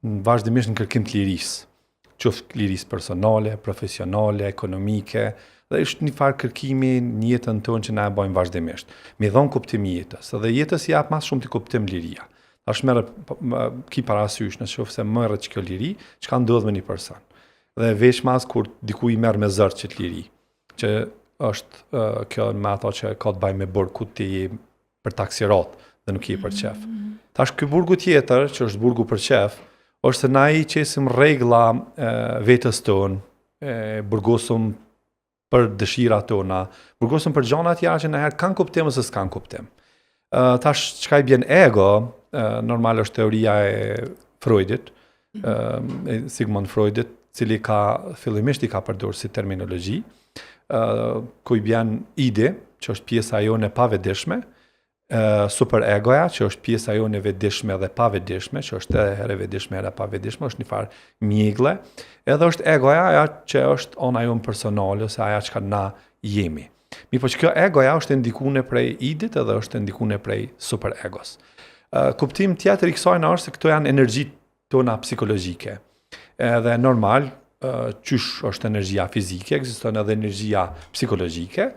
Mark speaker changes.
Speaker 1: vazhdimisht në kërkim të lirisë, qoftë lirisë personale, profesionale, ekonomike, dhe është një farë kërkimi në jetën tonë që na e bojmë vazhdimisht. Me dhon kuptim jetës, dhe jetës jap mas shumë të kuptim liria. Tash merr ki parasysh në qoftë se merret kjo liri, çka ndodh me një person. Dhe veç mas kur diku i merr me zërt që të liri, që është kjo me ato që ka të bëjë me burgut të je për taksirat dhe nuk je për qef. Tash ky burgu tjetër, që është burgu për qef, është se na i qesim rregulla vetës tonë, burgosum për dëshirat tona, burgosum për gjërat që na herë kanë kuptim ose s'kan kuptim. Tash çka i bjen ego, normal është teoria e Freudit, Sigmund Freudit, cili fillimisht i ka përdorur si terminologji, ku i bjen ide, që është pjesa jone pavetdijshme, superegoja, që është pjesa jone vetdijshme dhe pavetdijshme, që është edhe vetdijshme edhe pavetdijshme, është një farë mjegle, edhe është egoja, ajo që është ona jonë personale, ose ajo që na jemi. Po që kjo egoja është ndikune prej idit edhe është ndikune prej superegos. Kuptim tjetër i kësaj është se këto janë energji tona psikologjike. Edhe normal, qysh është energjia fizike, ekziston edhe energjia psikologjike.